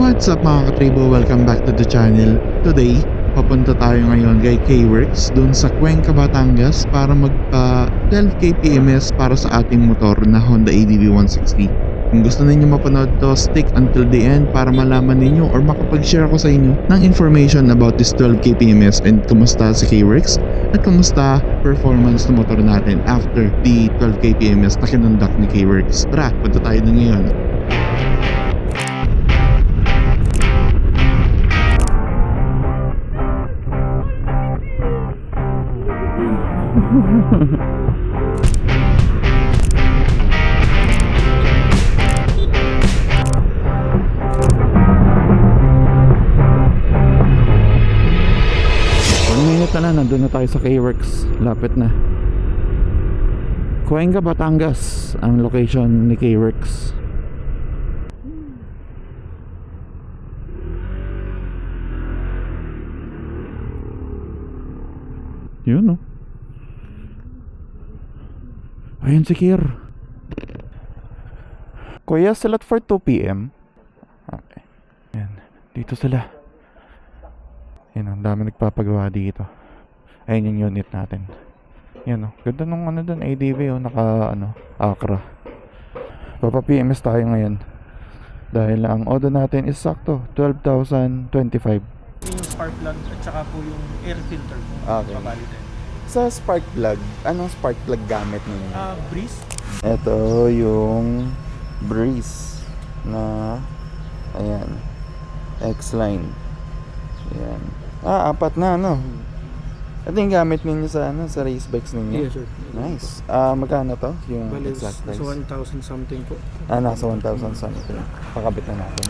What's up mga katribo? Welcome back to the channel. Today, papunta tayo ngayon kay K-Works dun sa Cuenca, Batangas para magpa 12K PMS para sa ating motor na Honda ADV 160. Kung gusto ninyo mapanood to, stick until the end para malaman ninyo or makapag-share ako sa inyo ng information about this 12K PMS and kumusta si K-Works at kumusta performance ng motor natin after the 12K PMS na kinonduct ni K-Works. Tara, punta tayo dun ngayon. Minute na nandun na tayo sa K-Works. Lapit na. Cuenca, Batangas ang location ni K-Works. Yun, no? Ayun si Kir. Kuya, salat for 2 PM. Okay. Yan. Dito sila. Yan, ang dami nagpapagawa dito. Ayun yung unit natin. Yan, oh. Ganda nung ano dun, ADV, oh. Naka, Acra. Papa PMS tayo ngayon. Dahil ang order natin is sakto, 12,025. Yung spark plug at saka po yung air filter kung Okay. papalitin. Sa spark plug, anong spark plug gamit ninyo? Breeze. Ito yung Breeze na ayan, X-line. Ayan. Apat na, no? Ito yung gamit ninyo sa sa race bikes ninyo? Yes, sir. Nice. Magkano to? Yung Bali, exact price? nasa 1,000 something po. Nasa 1,000 something. Pakabit na natin.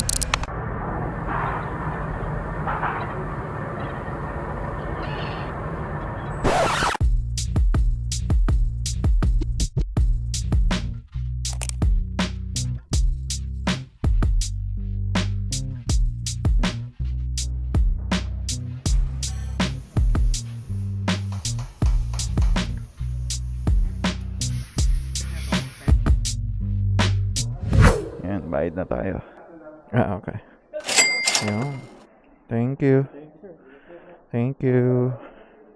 Yan, bayad na tayo. Okay. Yan. Thank you. Thank you.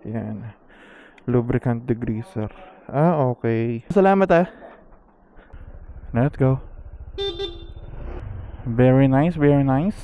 Yan. Lubricant degreaser. Okay. Salamat Let's go. Very nice, very nice.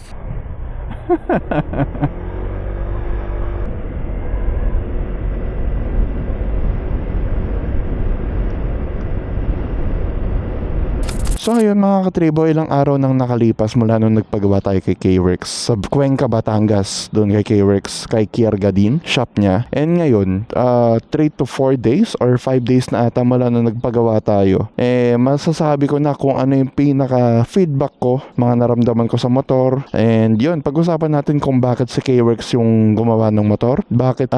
So ayun mga katribo, ilang araw nang nakalipas mula nung nagpagawa tayo kay K-Works sa Cuenca, Batangas, doon kay K-Works, kay Kier Gadin, shop niya. And ngayon, 3 to 4 days or 5 days na ata mula nung nagpagawa tayo. Masasabi ko na kung ano yung pinaka-feedback ko, mga naramdaman ko sa motor. And yun, pag-usapan natin kung bakit si K-Works yung gumawa ng motor. Bakit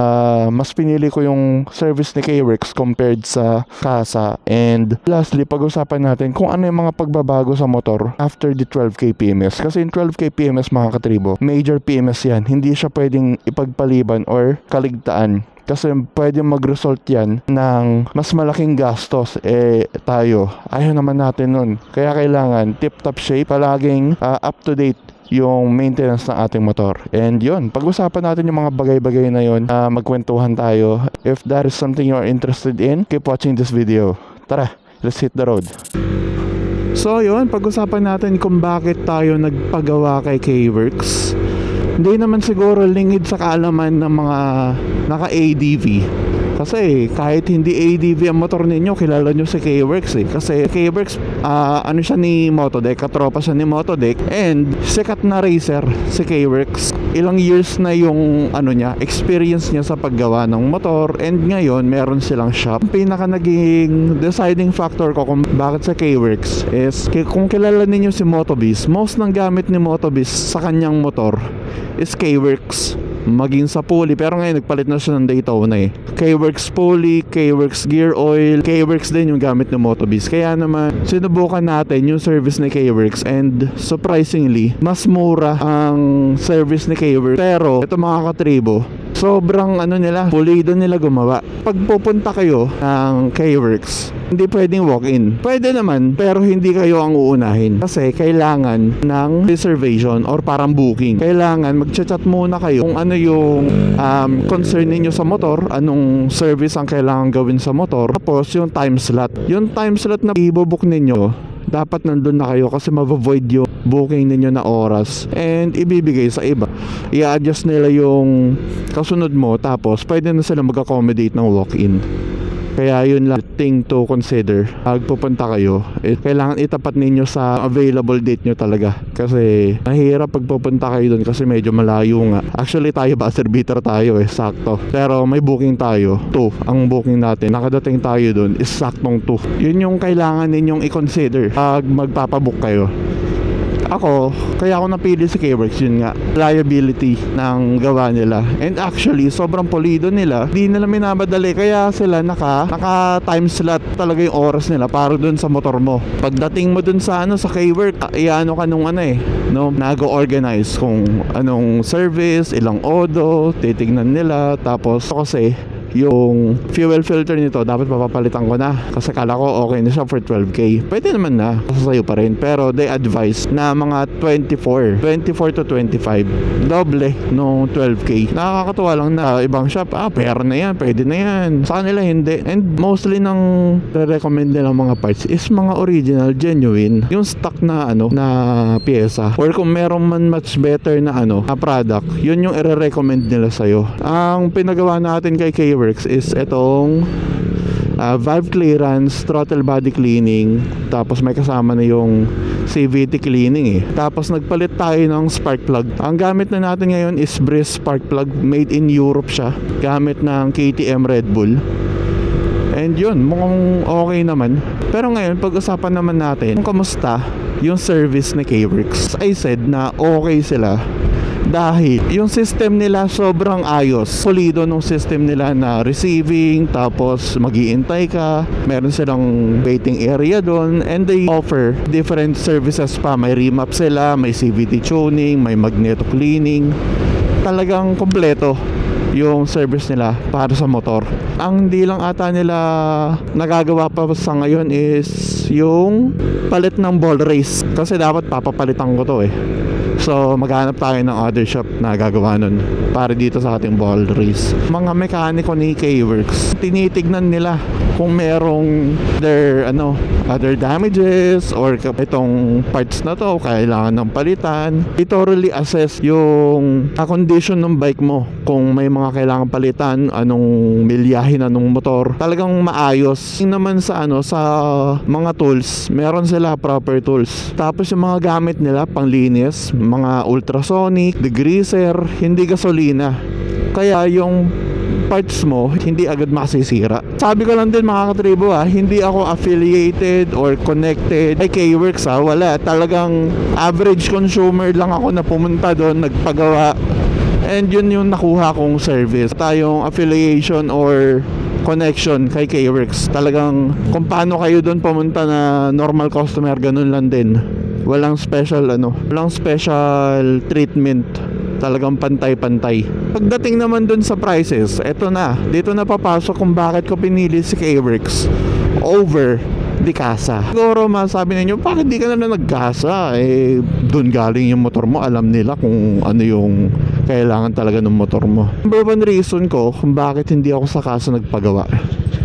mas pinili ko yung service ni K-Works compared sa Kasa. And lastly, pag-usapan natin kung ano yung mga pagbabago sa motor after the 12K PMS. Kasi yung 12K PMS mga katribo, major PMS yan. Hindi siya pwedeng ipagpaliban or kaligtaan. Kasi pwedeng mag-result yan ng mas malaking gastos. Tayo, ayaw naman natin nun. Kaya kailangan tip-top shape, palaging up to date yung maintenance ng ating motor. And yun, pag-usapan natin yung mga bagay-bagay na yun, magkwentuhan tayo. If that is something you're interested in, keep watching this video. Tara, let's hit the road. So yun, pag-usapan natin kung bakit tayo nagpagawa kay K-Works. Hindi naman siguro lingid sa kaalaman ng mga naka-ADV. Kasi kahit hindi ADV ang motor ninyo, kilala nyo si K-Works Kasi K-Works, ano siya ni Motodek, katropa siya ni Motodek. And sikat na racer si K-Works. Ilang years na yung experience niya sa paggawa ng motor. And ngayon, meron silang shop. Pinaka naging deciding factor ko kung bakit sa K-Works is kung kilala ninyo si Motobiz, most ng gamit ni Motobiz sa kanyang motor is K-Works. Maging sa pulley, pero ngayon nagpalit na siya ng Daytona K-Works pulley, K-Works gear oil, K-Works din yung gamit ng Motobiz. Kaya naman sinubukan natin yung service ni K-Works and surprisingly mas mura ang service ni K-Works. Pero ito mga katribo, sobrang ano nila, pulido nila gumawa. Pag pupunta kayo ng K-Works, hindi pwedeng walk-in. Pwede naman, pero hindi kayo ang uunahin. Kasi kailangan ng reservation or parang booking. Kailangan magchat-chat muna kayo kung ano yung concern ninyo sa motor, anong service ang kailangan gawin sa motor. Tapos yung time slot. Yung time slot na ibobook ninyo, dapat nandun na kayo kasi mavovoid yung booking ninyo na oras and ibibigay sa iba. I-adjust nila yung kasunod mo, tapos pwede na sila mag-accommodate ng walk-in. Kaya yun lang thing to consider. Pag pupunta kayo, kailangan itapat ninyo sa available date nyo talaga. Kasi mahirap pag pupunta kayo doon kasi medyo malayo nga. Actually tayo buzzer beater tayo sakto. Pero may booking tayo, 2 ang booking natin. Nakadating tayo doon is saktong 2. Yun yung kailangan ninyong i-consider pag magpapabook kayo. Kaya ako napili si K-Works, yun nga, reliability ng gawa nila. And actually, sobrang pulido nila. Di nila minabadali, kaya sila naka time slot talaga yung oras nila para dun sa motor mo. Pagdating mo dun sa sa K-Works, iano ka nung nag-organize kung anong service, ilang odo, titignan nila. Tapos kasi yung fuel filter nito dapat papapalitan ko na kasi kala ko okay na siya for 12k. Pwede naman na, sasayo pa rin, pero they advise na mga 24 to 25, doble nung 12k. Nakakatuwa lang na ibang shop, pera na yan, pwede na yan. Sa kanila hindi. And mostly nang re-recommend nila mga parts is mga original, genuine, yung stock na na pyesa, or kung meron man much better na product, yun yung i-recommend nila sa'yo. Ang pinagawa natin kay K-Works is itong valve clearance, throttle body cleaning, tapos may kasama na yung CVT cleaning Tapos nagpalit tayo ng spark plug. Ang gamit na natin ngayon is Breeze spark plug, made in Europe siya, gamit ng KTM Red Bull. And yun, mukhang okay naman. Pero ngayon, pag-usapan naman natin kung kamusta yung service ni K-Works. I said na okay sila dahil yung system nila sobrang ayos. Solido nung system nila na receiving, tapos mag-iintay ka, meron silang waiting area doon, and they offer different services pa. May remap sila, may CVT tuning, may magneto cleaning. Talagang kompleto yung service nila para sa motor. Ang hindi lang ata nila nagagawa pa sa ngayon is yung palit ng ball race, kasi dapat papapalitan ko to So maghanap tayo ng other shop na gagawa nun para dito sa ating ball race. Mga mekaniko ni K-Works, tinitignan nila kung merong other damages or itong parts na to kailangan ng palitan. They thoroughly assess yung condition ng bike mo, kung may mga kailangan palitan, anong milyahin, anong motor. Talagang maayos. Yung naman sa sa mga tools, meron sila proper tools. Tapos yung mga gamit nila panglinis, mga ultrasonic, degreaser, hindi gasolina. Kaya yung parts mo hindi agad makasisira. Sabi ko lang din mga katribo hindi ako affiliated or connected kay K-Works wala. Talagang average consumer lang ako na pumunta doon, nagpagawa, and yun yung nakuha kong service. Tayong affiliation or connection kay K-Works, talagang kung paano kayo doon pumunta na normal customer, ganun lang din. Walang special walang special treatment. Talagang pantay-pantay. Pagdating naman dun sa prices, dito na papasok kung bakit ko pinili si K-Works over Dicasa. Siguro masabi ninyo, bakit di ka na nag-Dicasa? Dun galing yung motor mo, alam nila kung ano yung kailangan talaga ng motor mo. Number one reason ko kung bakit hindi ako sa Casa nagpagawa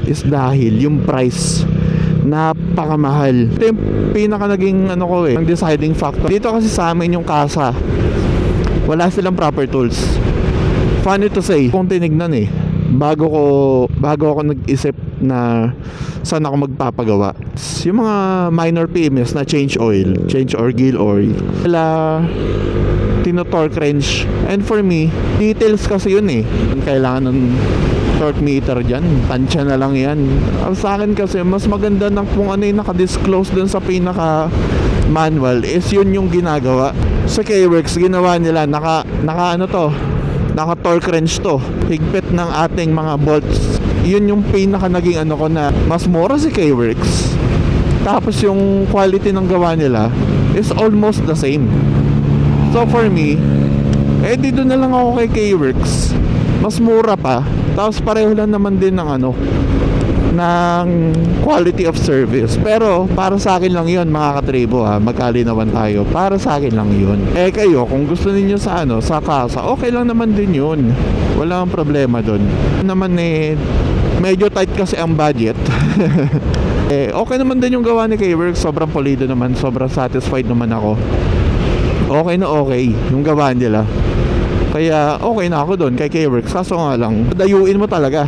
is dahil yung price. Napakamahal. Ito yung pinaka naging ang deciding factor. Dito kasi sa amin yung Casa, wala silang proper tools. Funny to say, kung tinignan bago ako nag-isip na saan ako magpapagawa, yung mga minor PMS na change oil, change or gill oil, wala tino-torque wrench. And for me, details kasi yun kailangan ng torque meter dyan, tansya na lang yan. Sa akin kasi mas maganda na kung ano yung naka-disclose dun sa pinaka manual is yun yung ginagawa. Sa K-Works ginawa nila naka torque wrench to, higpit ng ating mga bolts. Yun yung pinaka naging ko na mas mura si K-Works, tapos yung quality ng gawa nila is almost the same. So for me, dito na lang ako kay K-Works. mas mura pa, tapos pareho lang naman din ng ano, ng quality of service. Pero para sa akin lang yun mga katribo ha, magkalinawan tayo, para sa akin lang yun. Eh kayo, kung gusto niyo sa ano, sa kasa, okay lang naman din yun, wala akong problema dun. Naman eh, medyo tight kasi ang budget. Eh okay naman din yung gawa ni K-Works, sobrang polido naman, sobrang satisfied naman ako. Okay na okay yung gawa nila, kaya okay na ako doon kay K-Works. Kaso nga lang, dayuin mo talaga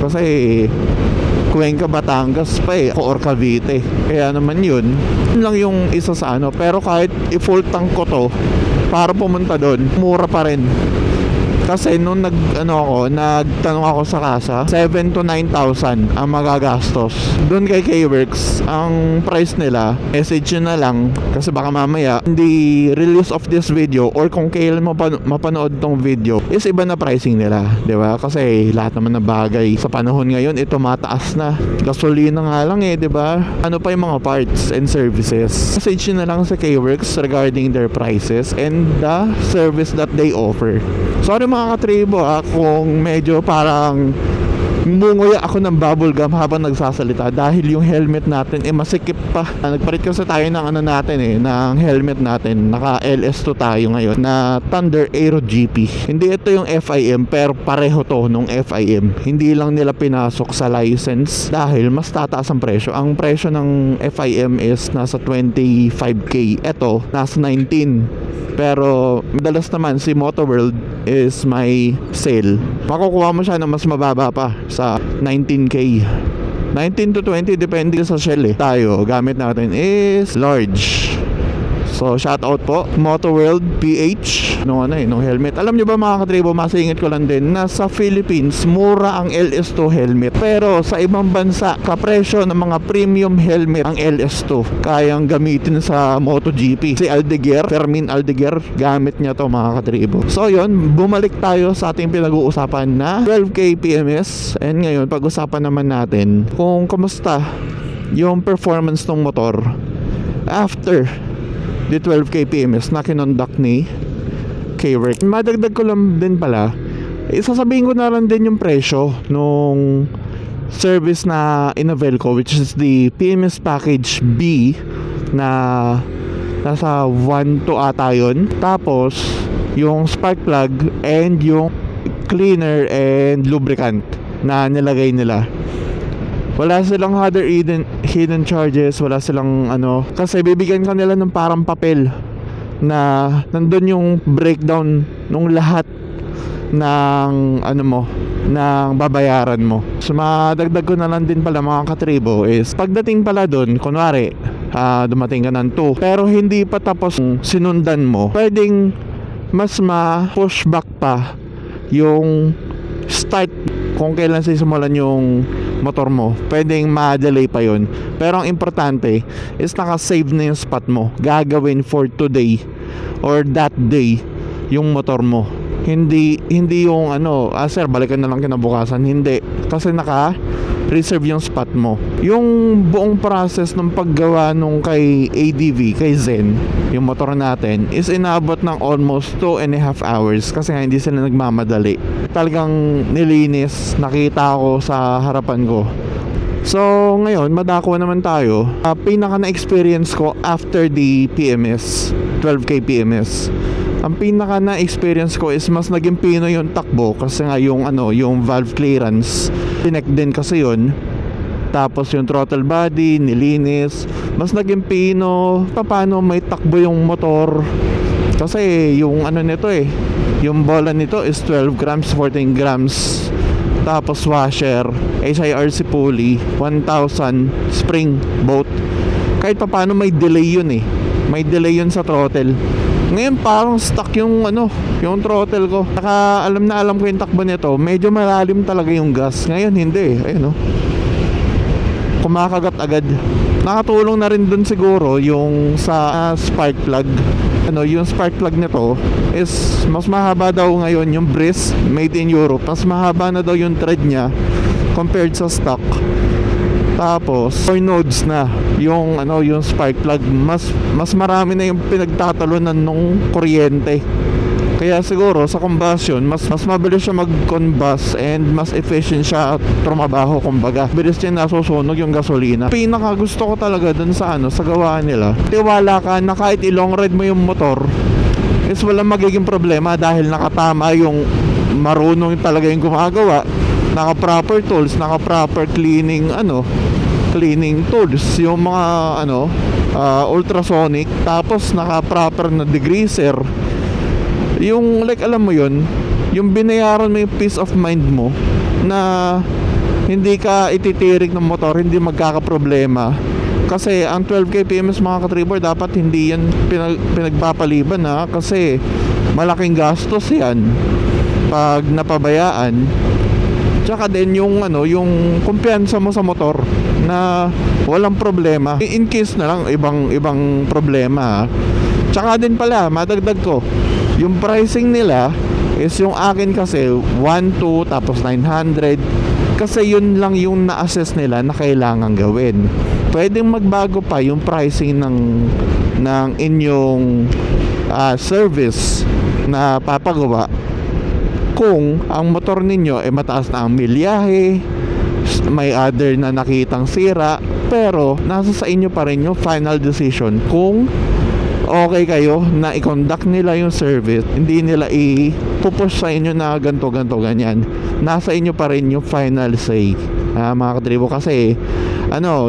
kasi Cuenca, Batangas pa eh, or Cavite. Kaya naman yun lang yung isa sa ano. Pero kahit i-full tank ko to para pumunta doon, mura pa rin. Kasi nung nagtanong ako sa kasa, 7 to 9,000 ang magagastos. Doon kay K-Works, ang price nila, message nyo na lang, kasi baka mamaya hindi release of this video or kung kailan mo mapanood tong video is iba na pricing nila, di ba? Kasi lahat naman na bagay sa panahon ngayon ito mataas na. Gasolina nga lang eh, di ba? Ano pa yung mga parts and services? Message nyo na lang sa K-Works regarding their prices and the service that they offer. Sorry mga katribo kung medyo parang munguya ako ng bubblegum habang nagsasalita dahil yung helmet natin masikip pa. Nagpalit kasi tayo ng ano natin ng helmet natin. Naka LS2 tayo ngayon na Thunder Aero GP. Hindi ito yung FIM pero pareho to nung FIM. Hindi lang nila pinasok sa license dahil mas tataas ang presyo. Ang presyo ng FIM is nasa 25k. Ito nasa 19. Pero madalas naman si Motoworld is may sale. Makukuha mo siya na mas mababa pa sa 19k. 19 to 20 depende sa shell eh. Tayo gamit natin is large. So shout out po Motoworld PH nung helmet. Alam nyo ba mga katribo, masingit ko lang din na sa Philippines mura ang LS2 helmet. Pero sa ibang bansa kapresyo ng mga premium helmet ang LS2 kayang gamitin sa MotoGP. Si Aldeguer, Fermin Aldeguer, gamit niya to mga katribo. So yun, bumalik tayo sa ating pinag-uusapan na 12K PMS. And ngayon pag-usapan naman natin kung kamusta yung performance ng motor after the 12K PMS na kinonduct ni K-Works. Madagdag ko lang din pala, sasabihin ko na lang din yung presyo nung service na in-avail ko, which is the PMS package B na nasa 1 to ata yun. Tapos yung spark plug and yung cleaner and lubricant na nilagay nila, wala silang other hidden charges, wala silang kasi bibigyan ka nila ng parang papel na nandun yung breakdown nung lahat ng ng babayaran mo. So madagdag ko na lang din pala mga katribo is pagdating pala dun, kunwari dumating ka ng 2 pero hindi pa tapos sinundan mo, pwedeng mas ma-pushback pa yung start kung kailan sisimulan yung motor mo. Pwedeng ma-delay pa yun. Pero ang importante is naka-save na yung spot mo. Gagawin for today or that day yung motor mo. Hindi yung sir, balikan na lang kinabukasan. Hindi. Kasi naka-reserve yung spot mo. Yung buong process ng paggawa nung kay ADV, kay Zen, yung motor natin, is inabot ng almost 2.5 hours kasi nga hindi sila nagmamadali. Talagang nilinis, nakita ko sa harapan ko. So ngayon, madako naman tayo. Pinaka na-experience ko after the PMS, 12K PMS. Ang pinaka na-experience ko is mas naging pino yung takbo kasi nga yung valve clearance. Tinek din kasi yun. Tapos yung throttle body, nilinis. Mas naging pino paano may takbo yung motor. Kasi yung nito yung bola nito is 12 grams, 14 grams. Tapos washer, HIRC pulley, 1,000 spring both. Kahit paano may delay yun may delay yun sa throttle. Ngayon parang stuck yung yung throttle ko. Alam ko yung takbo nito. Medyo malalim talaga yung gas. Ngayon hindi ayun kumakagat agad. Nakatulong na rin dun siguro yung sa spark plug. Yung spark plug nito is mas mahaba daw ngayon yung Breeze made in Europe. Mas mahaba na daw yung thread niya compared sa stock. Tapos 4 nodes na yung yung spark plug. Mas marami na yung pinagtatalunan nung kuryente. Kaya siguro sa combustion, mas mabilis siya mag-combust and mas efficient siya at trumabaho, kumbaga. Bilis niya nasusunog yung gasolina. Pinaka gusto ko talaga dun sa sa gawa nila. Tiwala ka na kahit i-long ride mo yung motor, is walang magiging problema dahil nakatama yung marunong talaga yung gumagawa. Naka-proper tools, naka-proper cleaning tools, yung mga ultrasonic, tapos naka-proper na degreaser. Yung like alam mo yun, yung binayaran mo yung peace of mind mo na hindi ka ititirik ng motor, hindi magkakaproblema. Kasi ang 12K PMS mga katribor, dapat hindi yan pinagpapaliban kasi malaking gastos yan pag napabayaan. Tsaka din yung kumpiyansa mo sa motor na walang problema. In case na lang ibang problema. Tsaka din pala, madagdag ko, yung pricing nila is yung akin kasi 1.2 tapos 900, kasi yun lang yung na-assess nila na kailangan gawin. Pwedeng magbago pa yung pricing ng inyong service na papagawa kung ang motor ninyo ay mataas na ang milyahe, may other na nakitang sira, pero nasa sa inyo pa rin yung final decision kung okay kayo na i-conduct nila yung service. Hindi nila i-pupush sa inyo na ganto ganyan. Nasa inyo pa rin yung final say, mga katribo. Kasi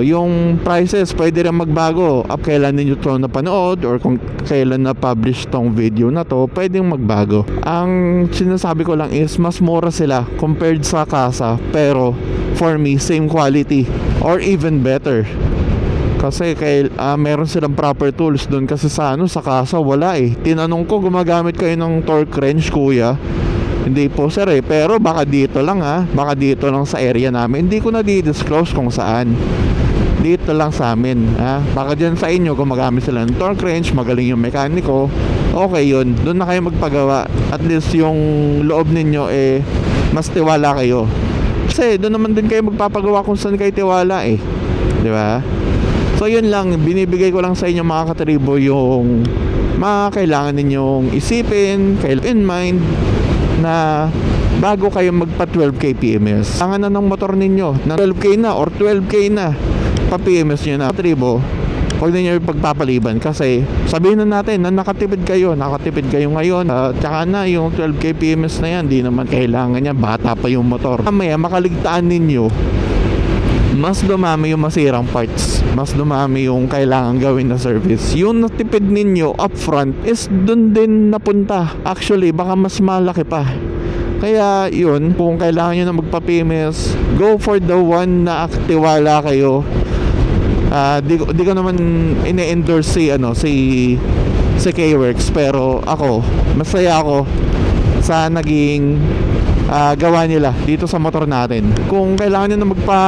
yung prices pwede rin magbago up kailan ninyo to napanood or kung kailan na-publish tong video na to, pwedeng magbago. Ang sinasabi ko lang is mas mura sila compared sa kasa, pero for me same quality or even better. Kasi meron silang proper tools doon, kasi sa kasa wala Tinanong ko, gumagamit kayo ng torque wrench kuya? Hindi po sir pero baka dito lang baka dito lang sa area namin. Hindi ko na di-disclose kung saan. Dito lang sa amin baka dyan sa inyo gumagamit sila ng torque wrench, magaling yung mekaniko, okay yun, doon na kayo magpagawa. At least yung loob ninyo mas tiwala kayo, kasi doon naman din kayo magpapagawa kung saan kayo tiwala di ba? So yun lang, binibigay ko lang sa inyo mga katribo yung mga kailangan ninyong isipin, in mind na bago kayo magpa 12K PMS. Kailangan na ng motor ninyo na 12K na or 12K na pa PMS nyo na katribo, huwag ninyo pagpapaliban. Kasi sabihin na natin na nakatipid kayo ngayon, tsaka na yung 12K PMS na yan, di naman kailangan yan, bata pa yung motor. Mamaya makaligtaan ninyo, mas dumami yung masirang parts, mas dumami yung kailangan gawin na service. Yung natipid ninyo upfront is dun din napunta. Actually, baka mas malaki pa. Kaya yun, kung kailangan nyo na magpa-PMS, go for the one na aktiwala kayo. Di ko naman ine-endorse si K-Works, pero ako, masaya ako sa naging gawa nila dito sa motor natin. Kung kailangan nyo na magpa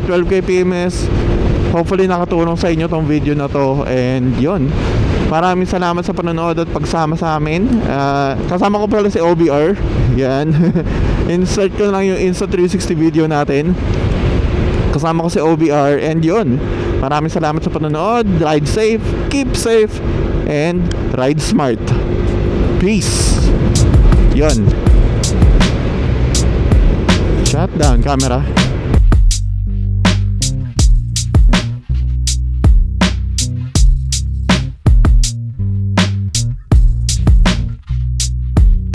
12K PMS, hopefully nakatulong sa inyo tong video na to. And yun, maraming salamat sa panonood at pagsama sa amin. Kasama ko pala si OBR. Yan. Insert ko lang yung Insta360 video natin. Kasama ko si OBR. And yun, maraming salamat sa panonood. Ride safe, keep safe, and ride smart. Peace. Yun. Shut down camera.